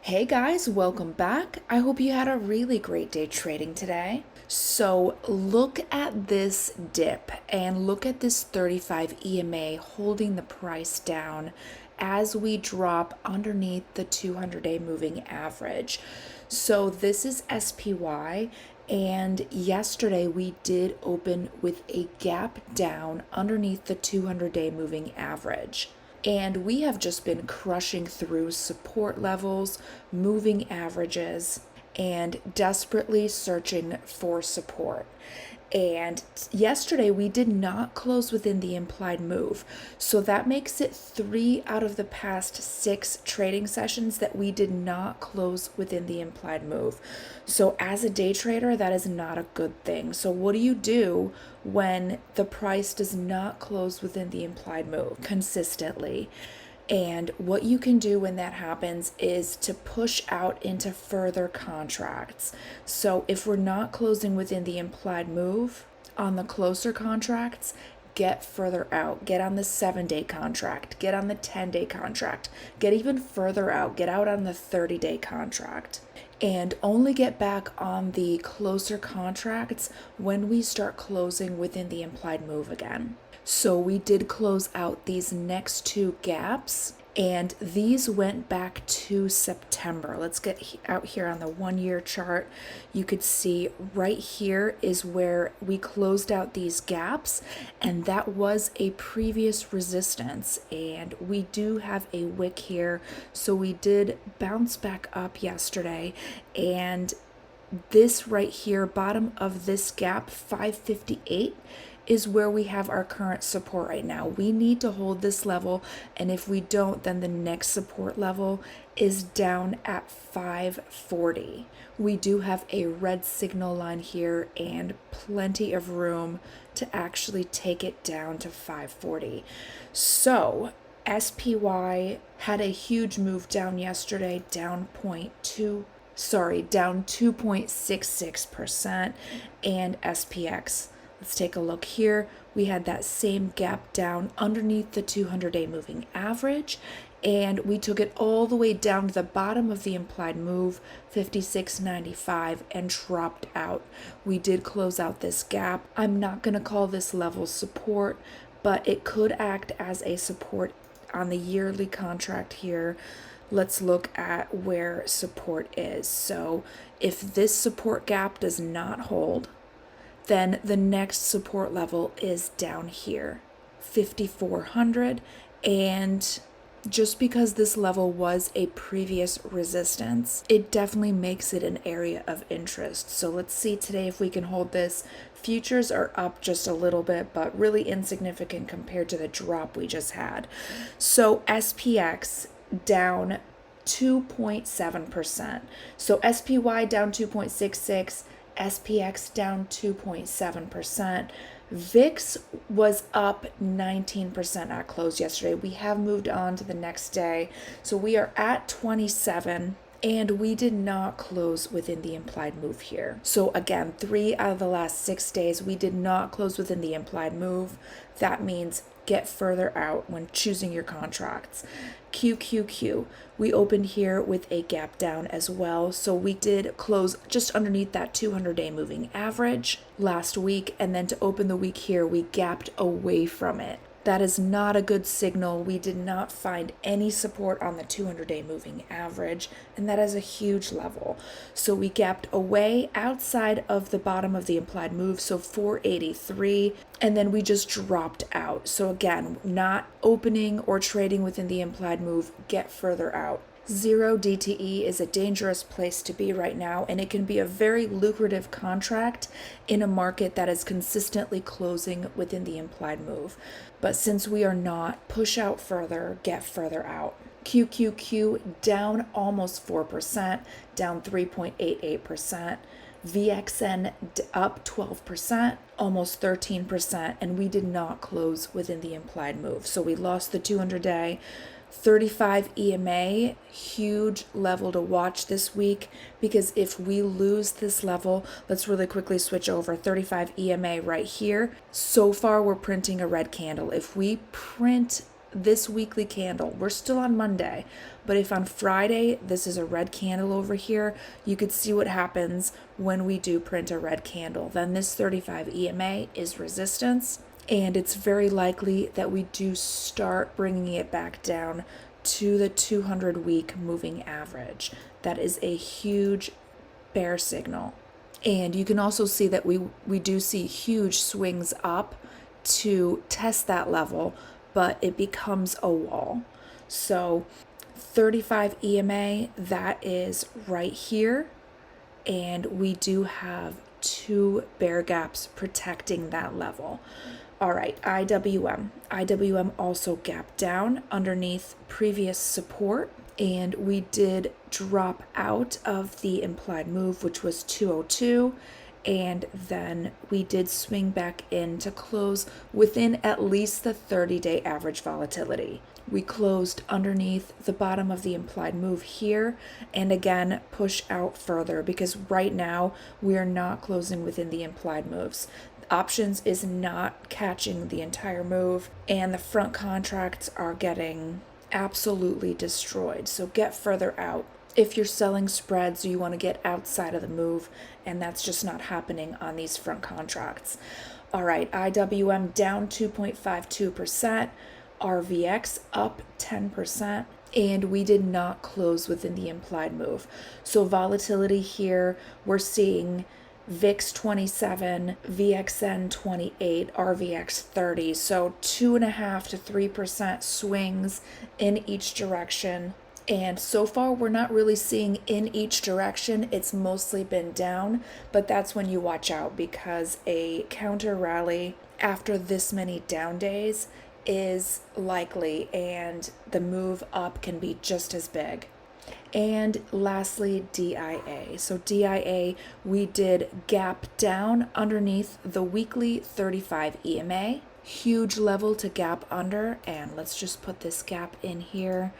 Hey guys, welcome back. I hope you had a really great day trading today. So look at this dip and look at this 35 EMA holding the price down as we drop underneath the 200-day moving average. So this is SPY, and yesterday we did open with a gap down underneath the 200-day moving average. And we have just been crushing through support levels, moving averages, and desperately searching for support. And yesterday we did not close within the implied move. So that makes it 3 out of the past 6 trading sessions that we did not close within the implied move. So as a day trader, that is not a good thing. So what do you do when the price does not close within the implied move consistently? And what you can do when that happens is to push out into further contracts. So if we're not closing within the implied move on the closer contracts, get further out. Get on the 7-day contract, get on the 10-day contract, get even further out, get out on the 30-day contract. And only get back on the closer contracts when we start closing within the implied move again. So we did close out these next 2 gaps, and these went back to September. Let's get out here on the 1-year chart. You could see right here is where we closed out these gaps, and that was a previous resistance. And we do have a wick here, so we did bounce back up yesterday, and this right here, bottom of this gap, 558, is where we have our current support right now. We need to hold this level, and if we don't, then the next support level is down at 540. We do have a red signal line here and plenty of room to actually take it down to 540. So SPY had a huge move down yesterday, down 2.66%, and SPX. Let's take a look here. We had that same gap down underneath the 200-day moving average, and we took it all the way down to the bottom of the implied move, 56.95, and dropped out. We did close out this gap. I'm not going to call this level support, but it could act as a support on the yearly contract here. Let's look at where support is. So if this support gap does not hold, then the next support level is down here, 5,400. And just because this level was a previous resistance, it definitely makes it an area of interest. So let's see today if we can hold this. Futures are up just a little bit, but really insignificant compared to the drop we just had. So SPX down 2.7%. So SPY down 2.66%. SPX down 2.7%. VIX was up 19% at close yesterday. We have moved on to the next day. So we are at 27, and we did not close within the implied move here. So again, 3 out of the last 6 days, we did not close within the implied move. That means get further out when choosing your contracts. QQQ, we opened here with a gap down as well. So we did close just underneath that 200-day moving average last week. And then to open the week here, we gapped away from it. That is not a good signal. We did not find any support on the 200-day moving average, and that is a huge level. So we gapped away outside of the bottom of the implied move, so 483, and then we just dropped out. So again, not opening or trading within the implied move, get further out. 0 DTE is a dangerous place to be right now, and it can be a very lucrative contract in a market that is consistently closing within the implied move. But since we are not, push out further, get further out. QQQ down almost 4%, down 3.88%. VXN up 12%, almost 13%, and we did not close within the implied move. So we lost the 200-day. 35 EMA, huge level to watch this week, because if we lose this level, let's really quickly switch over. 35 EMA right here. So far, we're printing a red candle. If we print this weekly candle, we're still on Monday, but if on Friday this is a red candle over here, you could see what happens when we do print a red candle. Then this 35 EMA is resistance, and it's very likely that we do start bringing it back down to the 200-week moving average. That is a huge bear signal. And you can also see that we do see huge swings up to test that level, but it becomes a wall. So 35 EMA, that is right here, and we do have two bear gaps protecting that level. All right, IWM. IWM also gapped down underneath previous support, and we did drop out of the implied move, which was 202, and then we did swing back in to close within at least the 30-day average volatility. We closed underneath the bottom of the implied move here, and again push out further, because right now we are not closing within the implied moves. Options is not catching the entire move, and the front contracts are getting absolutely destroyed. So get further out. If you're selling spreads, you want to get outside of the move, and that's just not happening on these front contracts. All right, IWM down 2.52%, RVX up 10%, and we did not close within the implied move. So volatility here, we're seeing VIX 27, VXN 28, RVX 30. So 2.5 to 3% swings in each direction. And so far, we're not really seeing in each direction. It's mostly been down, but that's when you watch out, because a counter rally after this many down days is likely, and the move up can be just as big. And lastly, DIA. So DIA, we did gap down underneath the weekly 35 EMA. Huge level to gap under, and let's just put this gap in here.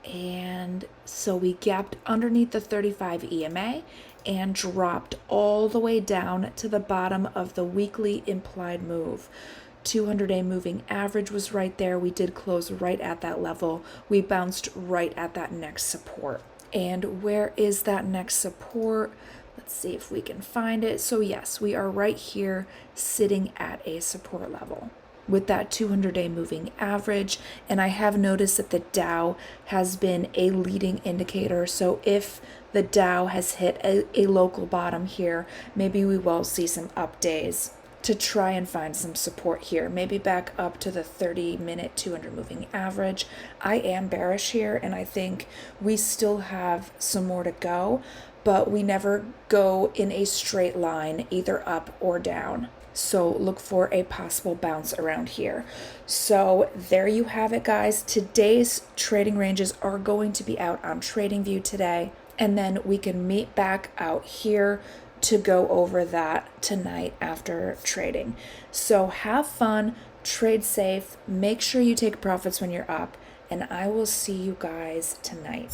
And so we gapped underneath the 35 EMA and dropped all the way down to the bottom of the weekly implied move. 200-day moving average was right there. We did close right at that level. We bounced right at that next support. And where is that next support? Let's see if we can find it. So yes, we are right here sitting at a support level with that 200-day moving average. And I have noticed that the Dow has been a leading indicator. So if the Dow has hit a local bottom here, maybe we will see some up days to try and find some support here, maybe back up to the 30-minute 200 moving average. I am bearish here, and I think we still have some more to go, but we never go in a straight line, either up or down. So look for a possible bounce around here. So there you have it, guys. Today's trading ranges are going to be out on TradingView today, and then we can meet back out here to go over that tonight after trading. So have fun, trade safe, make sure you take profits when you're up, and I will see you guys tonight.